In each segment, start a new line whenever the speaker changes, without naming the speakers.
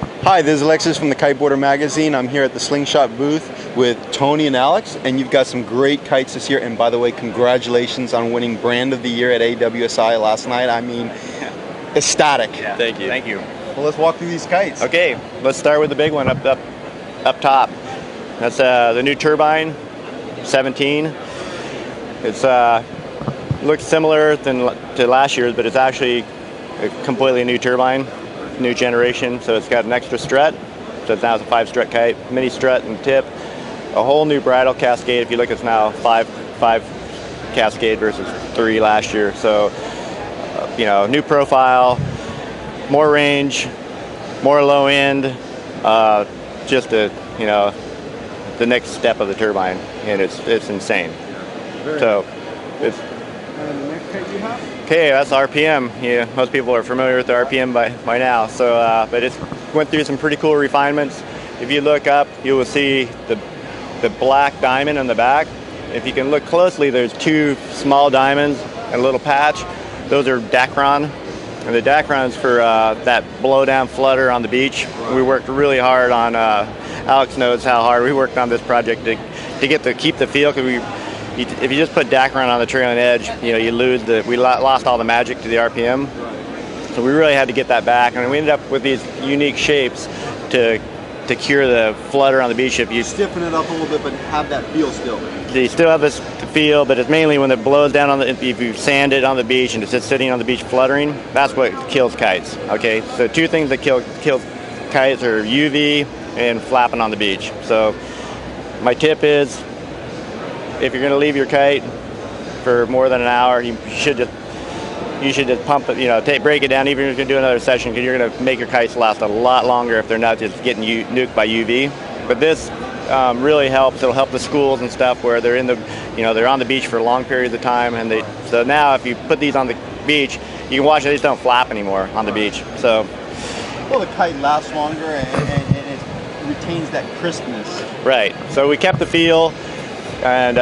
Hi, this is Alexis from the Kiteboarder Magazine. I'm here at the Slingshot booth with Tony and Alex, and you've got some great kites this year. And by the way, congratulations on winning Brand of the Year at AWSI last night. I mean, ecstatic.
Yeah. Thank you. Thank you.
Well, let's walk through these kites.
Okay, let's start with the big one up top. That's the new turbine, 17. It's looks similar to last year's, but it's actually a completely new turbine. New generation, so it's got an extra strut, so now it's a 5-strut kite, mini strut and tip, a whole new bridle cascade. If you look, it's now five cascade versus 3 last year. So new profile, more range, more low end, just the next step of the turbine, and it's insane. So it's
And the next kite you have?
okay, that's RPM. Yeah, most people are familiar with the RPM by now. So, but it went through some pretty cool refinements. If you look up, you will see the black diamond in the back. If you can look closely, there's 2 small diamonds and a little patch. Those are Dacron, and the Dacron's for that blow down flutter on the beach. We worked really hard on. Alex knows how hard we worked on this project to keep the feel, because if you just put Dacron on the trailing edge, you lose we lost all the magic to the RPM. So we really had to get that back, and we ended up with these unique shapes to cure the flutter on the beach. If you
Stiffen it up a little bit, but have that feel still.
You still have this feel, but it's mainly when it blows down if you sand it on the beach and it's just sitting on the beach fluttering, that's what kills kites. Okay, so 2 things that kill kites are UV and flapping on the beach. So my tip is, if you're going to leave your kite for more than an hour, you should just pump it, break it down, even if you're going to do another session, because you're going to make your kites last a lot longer if they're not just getting nuked by UV. But this really helps. It'll help the schools and stuff where they're they're on the beach for long periods of time, and so now if you put these on the beach, you can watch they just don't flap anymore on the beach. So
well, the kite lasts longer and it retains that crispness.
Right. So we kept the feel. And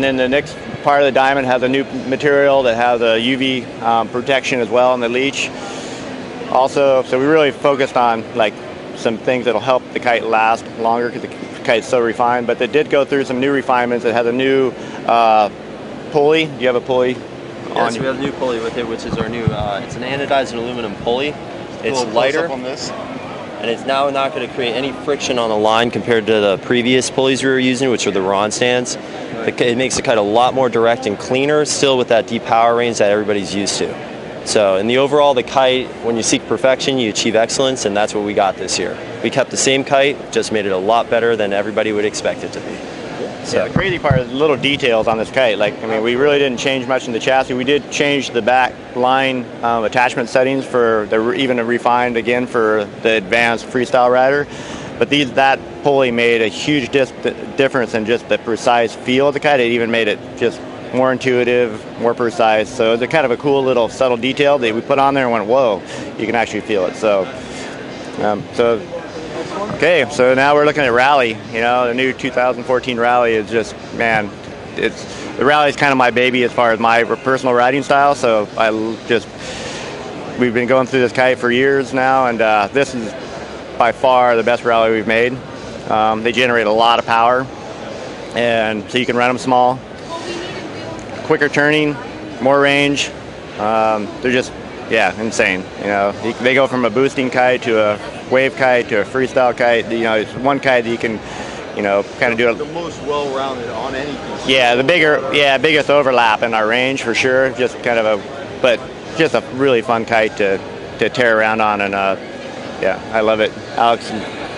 then the next part of the diamond has a new material that has a UV protection as well in the leech. Also, so we really focused on some things that'll help the kite last longer, because the kite's so refined. But they did go through some new refinements. It has a new pulley. Do you have a pulley?
Yes, we have a new pulley with it, which is our new. It's an anodized aluminum pulley. It's lighter.
On this.
And it's now not going to create any friction on the line compared to the previous pulleys we were using, which are the Ron stands. It makes the kite a lot more direct and cleaner, still with that deep power range that everybody's used to. So in the overall, the kite, when you seek perfection, you achieve excellence, and that's what we got this year. We kept the same kite, just made it a lot better than everybody would expect it to be.
So yeah, the crazy part is the little details on this kite. We really didn't change much in the chassis. We did change the back line attachment settings for even refined again for the advanced freestyle rider. But that pulley made a huge difference in just the precise feel of the kite. It even made it just more intuitive, more precise. So it's kind of a cool little subtle detail that we put on there and went, whoa, you can actually feel it. Okay, so now we're looking at Rally. The new 2014 Rally is just, man, the Rally is kind of my baby as far as my personal riding style. So we've been going through this kite for years now, and this is by far the best Rally we've made. They generate a lot of power, and so you can run them small, quicker turning, more range. They're just, insane. They go from a boosting kite to a wave kite to a freestyle kite. It's one kite that you can, kind of do it.
The most well-rounded on anything.
Yeah, biggest overlap in our range for sure. Just kind of but just a really fun kite to tear around on, and I love it. Alex,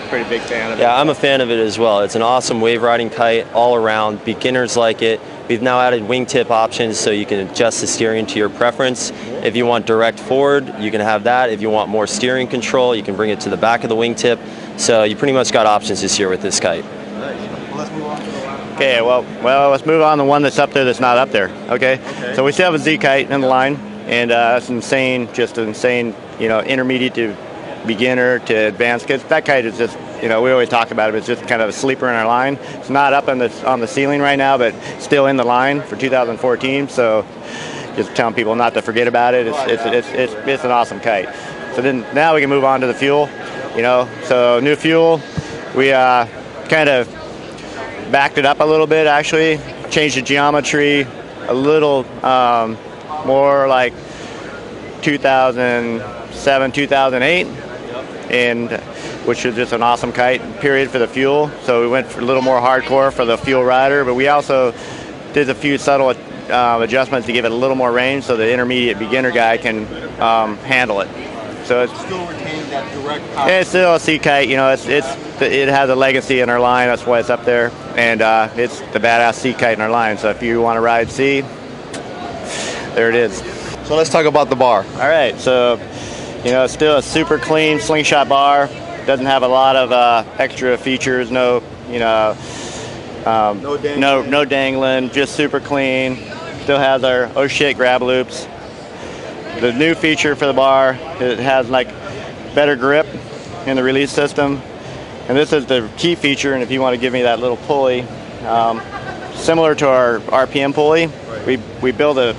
pretty big fan of it.
Yeah, I'm a fan of it as well. It's an awesome wave riding kite all around. Beginners like it. We've now added wingtip options so you can adjust the steering to your preference. If you want direct forward, you can have that. If you want more steering control, you can bring it to the back of the wingtip. So you pretty much got options this year with this kite.
Well, let's move on to the line.
Okay, well, let's move on to the one that's up there that's not up there. Okay? So we still have a Z kite in the line, and that's insane, intermediate to beginner to advanced. Because that kite is just, we always talk about it. It's just kind of a sleeper in our line. It's not up on the ceiling right now, but still in the line for 2014. So just telling people not to forget about it. It's an awesome kite. So then now we can move on to the fuel. So new fuel, we kind of backed it up a little bit, actually, changed the geometry a little more like 2007, 2008, and which was just an awesome kite period for the fuel. So we went for a little more hardcore for the fuel rider, but we also did a few subtle adjustments to give it a little more range so the intermediate beginner guy can handle it. So it's
still retaining that direct power.
It's still a sea kite, it has a legacy in our line, that's why it's up there, and it's the badass sea kite in our line. So if you want to ride sea, there it is.
So let's talk about the bar.
All right, so it's still a super clean slingshot bar. Doesn't have a lot of extra features. No dangling. Just super clean. Still has our oh shit grab loops. The new feature for the bar, it has like better grip in the release system, and this is the key feature. And if you want to give me that little pulley, similar to our RPM pulley, we build a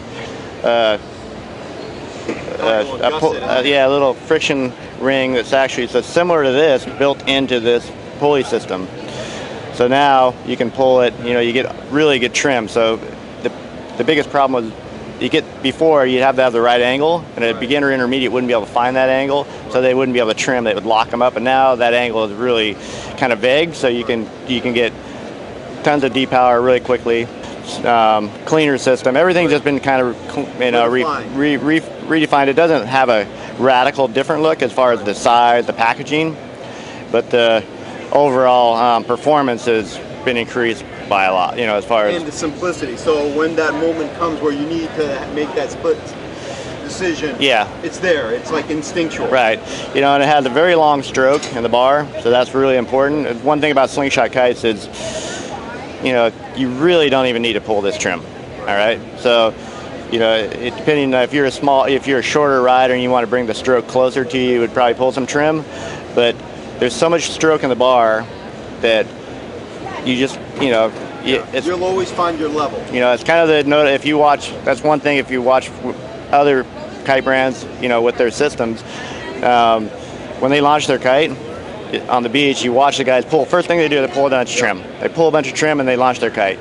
little friction ring that's actually similar to this, built into this pulley system. So now you can pull it, you get really good trim. So the biggest problem was before you'd have to have the right angle, and a beginner intermediate wouldn't be able to find that angle, so they wouldn't be able to trim. They would lock them up, and now that angle is really kind of vague, so you can get tons of depower really quickly. Cleaner system. Everything's just been kind of redefined. It doesn't have a radical different look as far as the size, the packaging, but the overall performance has been increased by a lot. As far as
and the simplicity. So when that moment comes where you need to make that split decision, it's there. It's like instinctual.
Right. And it has a very long stroke in the bar, so that's really important. One thing about Slingshot Kites is you really don't even need to pull this trim. All right. So, depending if you're a shorter rider and you want to bring the stroke closer to you would probably pull some trim. But there's so much stroke in the bar that you just,
you'll always find your level.
It's kind of the note. If you watch, that's one thing. If you watch other kite brands, with their systems, when they launch their kite on the beach, you watch the guys pull. First thing they do, they pull a bunch of trim. They pull a bunch of trim and they launch their kite,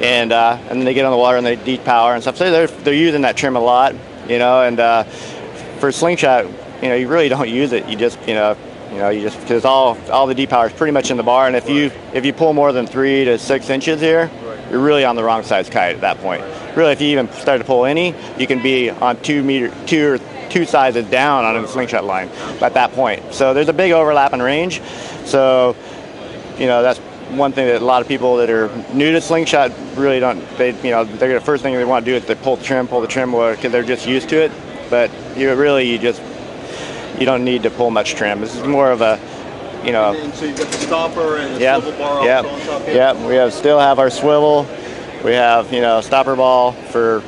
and then they get on the water and they depower and stuff. So they're using that trim a lot, And for Slingshot, you really don't use it. You just because all the depower is pretty much in the bar, and if you pull more than 3 to 6 inches here, you're really on the wrong size kite at that point. Really, if you even start to pull any, you can be on 2 or 2 sizes down on a slingshot line at that point. So there's a big overlap in range. So, that's one thing that a lot of people that are new to slingshot really don't. They're the first thing they want to do is they pull the trim because they're just used to it. But you don't need to pull much trim. This is more of a,
And so you've got the stopper and the swivel bar also on top here.
Yeah, we still have our swivel. We have, stopper ball for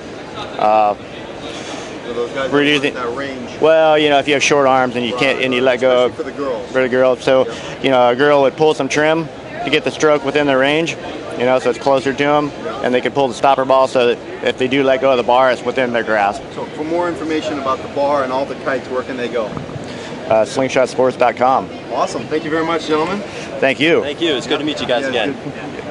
those guys
reducing
that range.
Well, if you have short arms and you can't, and you let go
for the girls.
For the girl. So, a girl would pull some trim to get the stroke within the range, so it's closer to them, and they can pull the stopper ball so that if they do let go of the bar, it's within their grasp.
So for more information about the bar and all the kites, where can they go?
Slingshotsports.com.
Awesome. Thank you very much, gentlemen.
Thank you.
Thank you. It's good to meet you guys again.
Good.